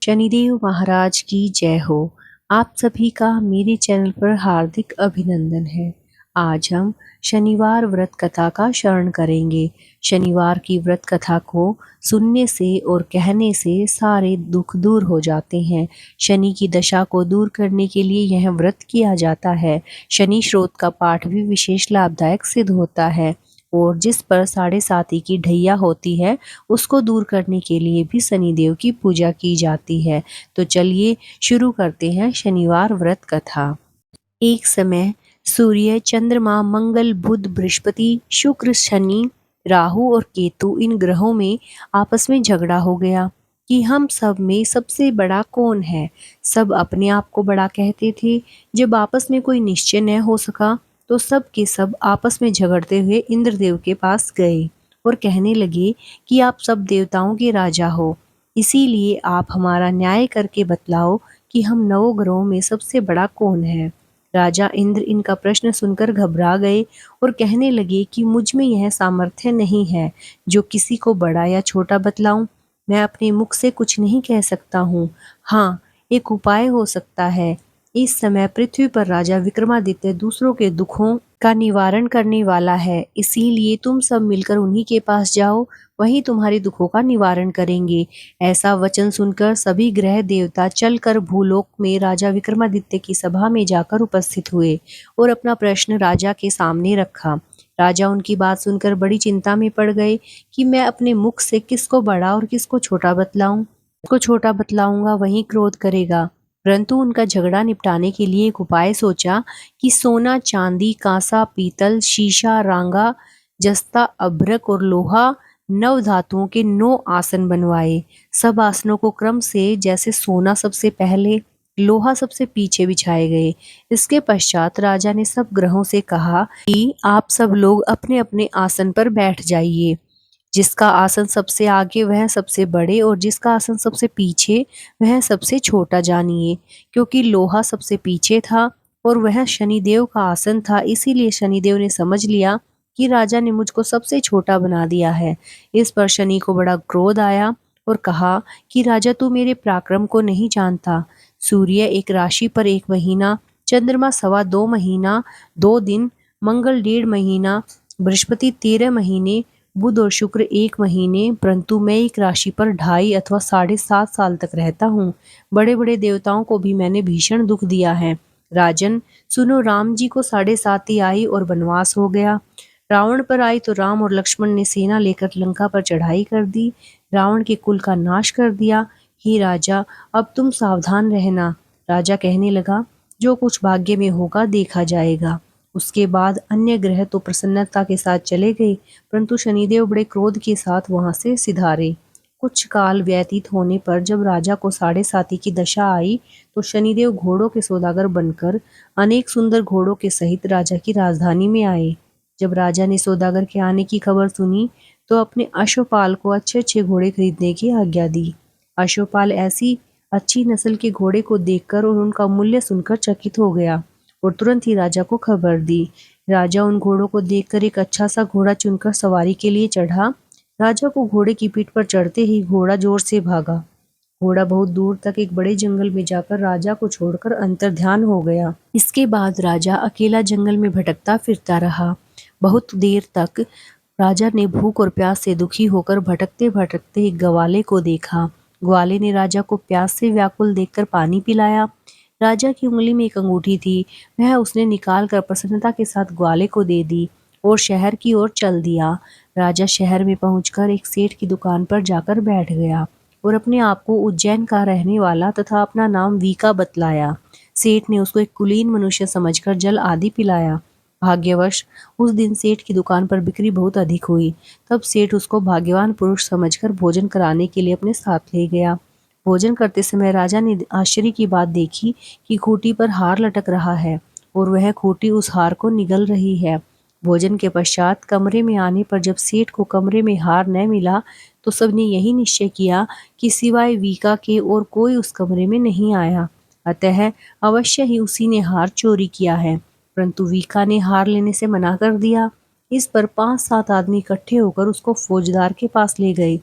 शनिदेव महाराज की जय हो। आप सभी का मेरे चैनल पर हार्दिक अभिनंदन है। आज हम शनिवार व्रत कथा का श्रवण करेंगे। शनिवार की व्रत कथा को सुनने से और कहने से सारे दुख दूर हो जाते हैं। शनि की दशा को दूर करने के लिए यह व्रत किया जाता है। शनि स्रोत का पाठ भी विशेष लाभदायक सिद्ध होता है और जिस पर साढ़े साती की ढैया होती है उसको दूर करने के लिए भी शनिदेव की पूजा की जाती है। तो चलिए शुरू करते हैं शनिवार व्रत कथा। एक समय सूर्य, चंद्रमा, मंगल, बुध, बृहस्पति, शुक्र, शनि, राहु और केतु इन ग्रहों में आपस में झगड़ा हो गया कि हम सब में सबसे बड़ा कौन है। सब अपने आप को बड़ा कहते थे। जब आपस में कोई निश्चय न हो सका तो सब के सब आपस में झगड़ते हुए इंद्रदेव के पास गए और कहने लगे कि आप सब देवताओं के राजा हो, इसीलिए आप हमारा न्याय करके बतलाओ कि हम नौ ग्रहों में सबसे बड़ा कौन है। राजा इंद्र इनका प्रश्न सुनकर घबरा गए और कहने लगे कि मुझ में यह सामर्थ्य नहीं है जो किसी को बड़ा या छोटा बतलाऊं। मैं अपने मुख से कुछ नहीं कह सकता हूँ। हाँ, एक उपाय हो सकता है। इस समय पृथ्वी पर राजा विक्रमादित्य दूसरों के दुखों का निवारण करने वाला है, इसीलिए तुम सब मिलकर उन्हीं के पास जाओ, वही तुम्हारे दुखों का निवारण करेंगे। ऐसा वचन सुनकर सभी ग्रह देवता चलकर भूलोक में राजा विक्रमादित्य की सभा में जाकर उपस्थित हुए और अपना प्रश्न राजा के सामने रखा। राजा उनकी बात सुनकर बड़ी चिंता में पड़ गए कि मैं अपने मुख से किसको बड़ा और किसको छोटा बतलाऊं। जिसको छोटा बतलाऊंगा वही क्रोध करेगा। परंतु उनका झगड़ा निपटाने के लिए एक उपाय सोचा कि सोना, चांदी, कांसा, पीतल, शीशा, रांगा, जस्ता, अभ्रक और लोहा, नव धातुओं के 9 आसन बनवाए। सब आसनों को क्रम से, जैसे सोना सबसे पहले, लोहा सबसे पीछे बिछाए गए। इसके पश्चात राजा ने सब ग्रहों से कहा कि आप सब लोग अपने अपने आसन पर बैठ जाइए। जिसका आसन सबसे आगे वह सबसे बड़े और जिसका आसन सबसे पीछे वह सबसे छोटा जानिए। क्योंकि लोहा सबसे पीछे था और वह शनिदेव का आसन था, इसीलिए शनिदेव ने समझ लिया कि राजा ने मुझको सबसे छोटा बना दिया है। इस पर शनि को बड़ा क्रोध आया और कहा कि राजा, तू मेरे पराक्रम को नहीं जानता। सूर्य एक राशि पर 1 महीना, चंद्रमा 2.25 महीना 2 दिन, मंगल 1.5 महीना, बृहस्पति 13 महीने, बुध और शुक्र 1 महीने, परंतु मैं एक राशि पर 2.5 अथवा 7.5 साल तक रहता हूँ। बड़े बड़े देवताओं को भी मैंने भीषण दुख दिया है। राजन सुनो, राम जी को 7.5 आई और वनवास हो गया। रावण पर आई तो राम और लक्ष्मण ने सेना लेकर लंका पर चढ़ाई कर दी, रावण के कुल का नाश कर दिया। हे राजा, अब तुम सावधान रहना। राजा कहने लगा, जो कुछ भाग्य में होगा देखा जाएगा। उसके बाद अन्य ग्रह तो प्रसन्नता के साथ चले गए, परंतु शनिदेव बड़े क्रोध के साथ वहां से सिधारे। कुछ काल व्यतीत होने पर जब राजा को 7.5 की दशा आई तो शनिदेव घोड़ों के सौदागर बनकर अनेक सुंदर घोड़ों के सहित राजा की राजधानी में आए। जब राजा ने सौदागर के आने की खबर सुनी तो अपने अश्वपाल को अच्छे अच्छे घोड़े खरीदने की आज्ञा दी। अश्वपाल ऐसी अच्छी नस्ल के घोड़े को देखकर और उनका मूल्य सुनकर चकित हो गया और तुरंत ही राजा को खबर दी। राजा उन घोड़ों को देखकर एक अच्छा सा घोड़ा चुनकर सवारी के लिए चढ़ा। राजा को घोड़े की पीठ पर चढ़ते ही घोड़ा जोर से भागा। घोड़ा बहुत दूर तक एक बड़े जंगल में जाकर राजा को छोड़कर अंतर्ध्यान हो गया। इसके बाद राजा अकेला जंगल में भटकता फिरता रहा। बहुत देर तक राजा ने भूख और प्यास से दुखी होकर भटकते भटकते एक ग्वाले को देखा। ग्वाले ने राजा को प्यास से व्याकुल देखकर पानी पिलाया। राजा की उंगली में एक अंगूठी थी, वह उसने निकालकर प्रसन्नता के साथ ग्वाले को दे दी और शहर की ओर चल दिया। राजा शहर में पहुंचकर एक सेठ की दुकान पर जाकर बैठ गया और अपने आप को उज्जैन का रहने वाला तथा अपना नाम वीका बतलाया। सेठ ने उसको एक कुलीन मनुष्य समझकर जल आदि पिलाया। भाग्यवश उस दिन सेठ की दुकान पर बिक्री बहुत अधिक हुई। तब सेठ उसको भाग्यवान पुरुष समझकर भोजन कराने के लिए अपने साथ ले गया। भोजन करते समय राजा ने आश्चर्य की बात देखी कि खूंटी पर हार लटक रहा है और वह खूंटी उस हार को निगल रही है। भोजन के पश्चात कमरे में आने पर जब सेठ को कमरे में हार न मिला तो सबने यही निश्चय किया कि सिवाय वीका के और कोई उस कमरे में नहीं आया, अतः अवश्य ही उसी ने हार चोरी किया है। परंतु वीका ने हार लेने से मना कर दिया। इस पर 5-7 आदमी इकट्ठे होकर उसको फौजदार के पास ले गए।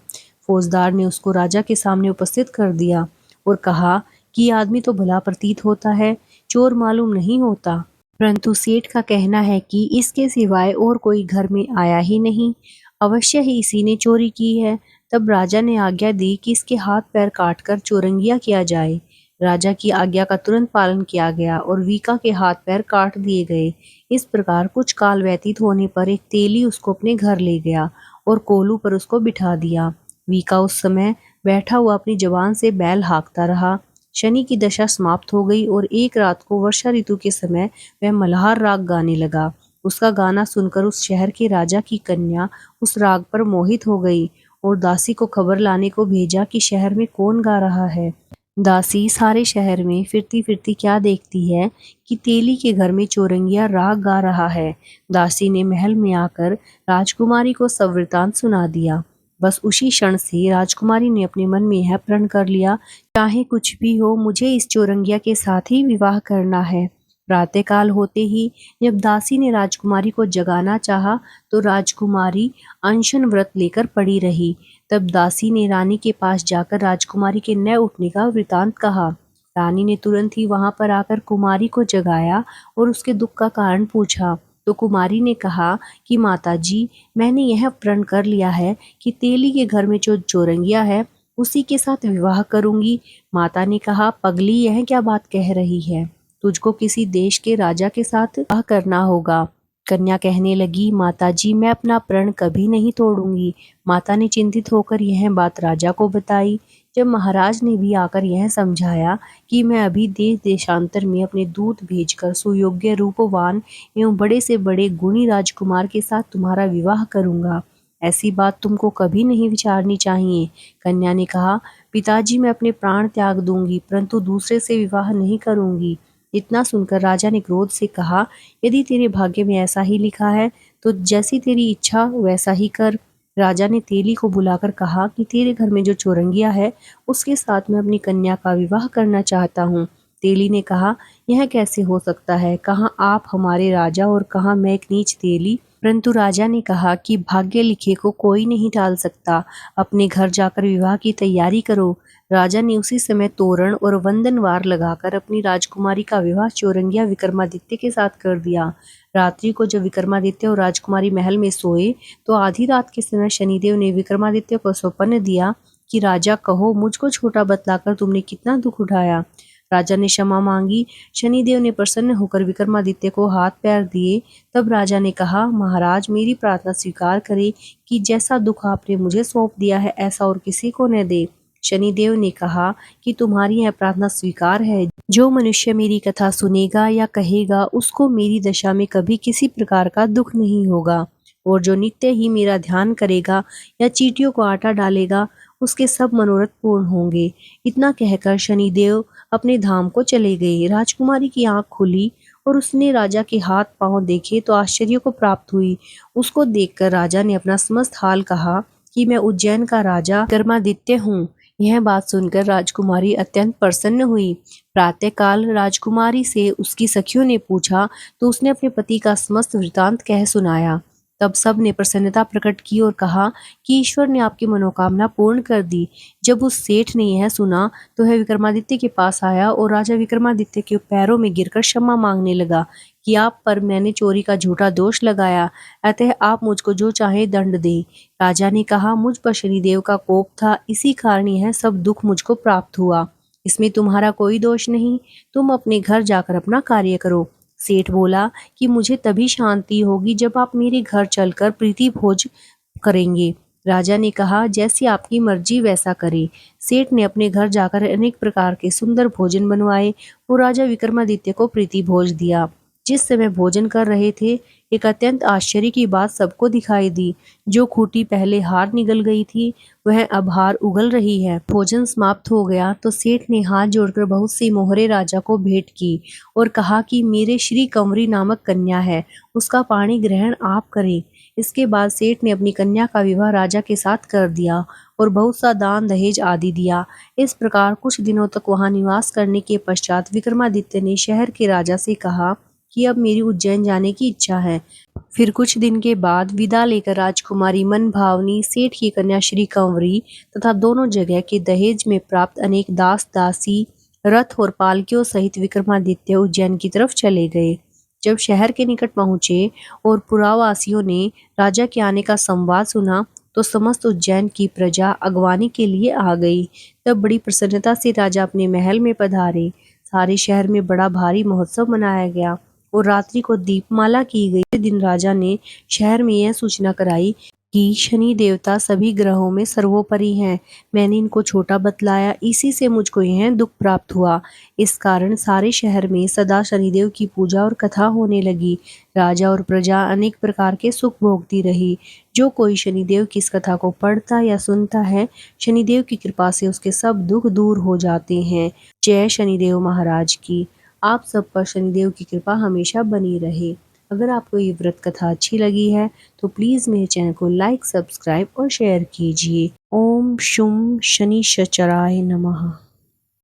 फौजदार ने उसको राजा के सामने उपस्थित कर दिया और कहा कि आदमी तो भला प्रतीत होता है, चोर मालूम नहीं होता। परंतु सेठ का कहना है कि इसके सिवाय और कोई घर में आया ही नहीं, अवश्य ही इसी ने चोरी की है। तब राजा ने आज्ञा दी कि इसके हाथ पैर काटकर चौरंगिया किया जाए। राजा की आज्ञा का तुरंत पालन किया गया और वीका के हाथ पैर काट दिए गए। इस प्रकार कुछ काल व्यतीत होने पर एक तेली उसको अपने घर ले गया और कोलू पर उसको बिठा दिया। वीका उस समय बैठा हुआ अपनी जवान से बैल हाँकता रहा। शनि की दशा समाप्त हो गई और एक रात को वर्षा ऋतु के समय वह मल्हार राग गाने लगा। उसका गाना सुनकर उस शहर के राजा की कन्या उस राग पर मोहित हो गई और दासी को खबर लाने को भेजा कि शहर में कौन गा रहा है। दासी सारे शहर में फिरती फिरती क्या देखती है कि तेली के घर में चौरंगिया राग गा रहा है। दासी ने महल में आकर राजकुमारी को सब वृतांत सुना दिया। बस उसी क्षण से राजकुमारी ने अपने मन में यह प्रण कर लिया, चाहे कुछ भी हो मुझे इस चौरंगिया के साथ ही विवाह करना है। प्रातःकाल होते ही जब दासी ने राजकुमारी को जगाना चाहा तो राजकुमारी अनशन व्रत लेकर पड़ी रही। तब दासी ने रानी के पास जाकर राजकुमारी के न उठने का वृतांत कहा। रानी ने तुरंत ही वहां पर आकर कुमारी को जगाया और उसके दुख का कारण पूछा। तो कुमारी ने कहा कि माताजी, मैंने यह प्रण कर लिया है कि तेली के घर में जो चौरंगिया है उसी के साथ विवाह करूंगी। माता ने कहा, पगली, यह क्या बात कह रही है? तुझको किसी देश के राजा के साथ विवाह करना होगा। कन्या कहने लगी, माताजी, मैं अपना प्रण कभी नहीं तोड़ूंगी। माता ने चिंतित होकर यह बात राजा को बताई। जब महाराज ने भी आकर यह समझाया कि मैं अभी देश देशांतर में अपने दूत भेजकर सुयोग्य, रूपवान एवं बड़े से बड़े गुणी राजकुमार के साथ तुम्हारा विवाह करूंगा, ऐसी बात तुमको कभी नहीं विचारनी चाहिए। कन्या ने कहा, पिताजी, मैं अपने प्राण त्याग दूंगी परंतु दूसरे से विवाह नहीं करूंगी। इतना सुनकर राजा ने क्रोध से कहा, यदि तेरे भाग्य में ऐसा ही लिखा है तो जैसी तेरी इच्छा वैसा ही कर। राजा ने तेली को बुलाकर कहा कि तेरे घर में जो चौरंगिया है उसके साथ मैं अपनी कन्या का विवाह करना चाहता हूँ। तेली ने कहा, यह कैसे हो सकता है? कहाँ आप हमारे राजा और कहाँ मैं एक नीच तेली? परंतु राजा ने कहा कि भाग्य लिखे को कोई नहीं टाल सकता, अपने घर जाकर विवाह की तैयारी करो। राजा ने उसी समय तोरण और वंदनवार लगाकर अपनी राजकुमारी का विवाह चौरंगिया विक्रमादित्य के साथ कर दिया। रात्रि को जब विक्रमादित्य और राजकुमारी महल में सोए तो आधी रात के समय शनिदेव ने विक्रमादित्य को सौपन दिया कि राजा, कहो, मुझको छोटा बतलाकर तुमने कितना दुख उठाया। राजा ने क्षमा मांगी। शनिदेव ने प्रसन्न होकर विक्रमादित्य को हाथ पैर दिए। तब राजा ने कहा, महाराज, मेरी प्रार्थना स्वीकार करें कि जैसा दुख आपने मुझे सौंप दिया है ऐसा और किसी को न दे। शनिदेव ने कहा कि तुम्हारी यह प्रार्थना स्वीकार है। जो मनुष्य मेरी कथा सुनेगा या कहेगा उसको मेरी दशा में कभी किसी प्रकार का दुख नहीं होगा, और जो नित्य ही मेरा ध्यान करेगा या चींटियों को आटा डालेगा उसके सब मनोरथ पूर्ण होंगे। इतना कहकर शनिदेव अपने धाम को चले गए। राजकुमारी की आंख खुली और उसने राजा के हाथ पांव देखे तो आश्चर्य को प्राप्त हुई। उसको देखकर राजा ने अपना समस्त हाल कहा कि मैं उज्जैन का राजा विक्रमादित्य हूँ। यह बात सुनकर राजकुमारी अत्यंत प्रसन्न हुई। प्रातःकाल राजकुमारी से उसकी सखियों ने पूछा तो उसने अपने पति का समस्त वृतांत कह सुनाया। तब सब ने प्रसन्नता प्रकट की और कहा कि ईश्वर ने आपकी मनोकामना पूर्ण कर दी। जब उस सेठ ने यह सुना तो वह विक्रमादित्य के पास आया और राजा विक्रमादित्य के पैरों में गिरकर क्षमा मांगने लगा कि आप पर मैंने चोरी का झूठा दोष लगाया, अतः आप मुझको जो चाहे दंड दे। राजा ने कहा, मुझ पर शनिदेव का कोप था, इसी कारण यह सब दुख मुझको प्राप्त हुआ। इसमें तुम्हारा कोई दोष नहीं, तुम अपने घर जाकर अपना कार्य करो। सेठ बोला कि मुझे तभी शांति होगी जब आप मेरे घर चलकर प्रीति भोज करेंगे। राजा ने कहा, जैसी आपकी मर्जी वैसा करे। सेठ ने अपने घर जाकर अनेक प्रकार के सुंदर भोजन बनवाए और राजा विक्रमादित्य को प्रीति भोज दिया। जिस समय भोजन कर रहे थे एक अत्यंत आश्चर्य की बात सबको दिखाई दी। जो खूंटी पहले हार निगल गई थी वह अब हार उगल रही है। भोजन समाप्त हो गया तो सेठ ने हाथ जोड़कर बहुत सी मोहरे राजा को भेंट की और कहा कि मेरे श्री कंवरी नामक कन्या है, उसका पाणी ग्रहण आप करें। इसके बाद सेठ ने अपनी कन्या का विवाह राजा के साथ कर दिया और बहुत सा दान दहेज आदि दिया। इस प्रकार कुछ दिनों तक वहां निवास करने के पश्चात विक्रमादित्य ने शहर के राजा से कहा कि अब मेरी उज्जैन जाने की इच्छा है। फिर कुछ दिन के बाद विदा लेकर राजकुमारी मनभावनी, सेठ की कन्या श्री कंवरी तथा दोनों जगह के दहेज में प्राप्त अनेक दास दासी, रथ और पालकियों सहित विक्रमादित्य उज्जैन की तरफ चले गए। जब शहर के निकट पहुंचे और पुरावासियों ने राजा के आने का संवाद सुना तो समस्त उज्जैन की प्रजा अगवानी के लिए आ गई। तब बड़ी प्रसन्नता से राजा अपने महल में पधारे। सारे शहर में बड़ा भारी महोत्सव मनाया गया और रात्रि को दीपमाला की गई। इस दिन राजा ने शहर में यह सूचना कराई कि शनि देवता सभी ग्रहों में सर्वोपरि हैं। मैंने इनको छोटा बतलाया, इसी से मुझको यह दुख प्राप्त हुआ। इस कारण सारे शहर में सदा शनिदेव की पूजा और कथा होने लगी। राजा और प्रजा अनेक प्रकार के सुख भोगती रही। जो कोई शनिदेव की इस कथा को पढ़ता या सुनता है, शनिदेव की कृपा से उसके सब दुख दूर हो जाते हैं। जय शनिदेव महाराज की। आप सब पर शनिदेव की कृपा हमेशा बनी रहे। अगर आपको ये व्रत कथा अच्छी लगी है तो प्लीज़ मेरे चैनल को लाइक, सब्सक्राइब और शेयर कीजिए। ओम शुं शनिश्चराय नमः।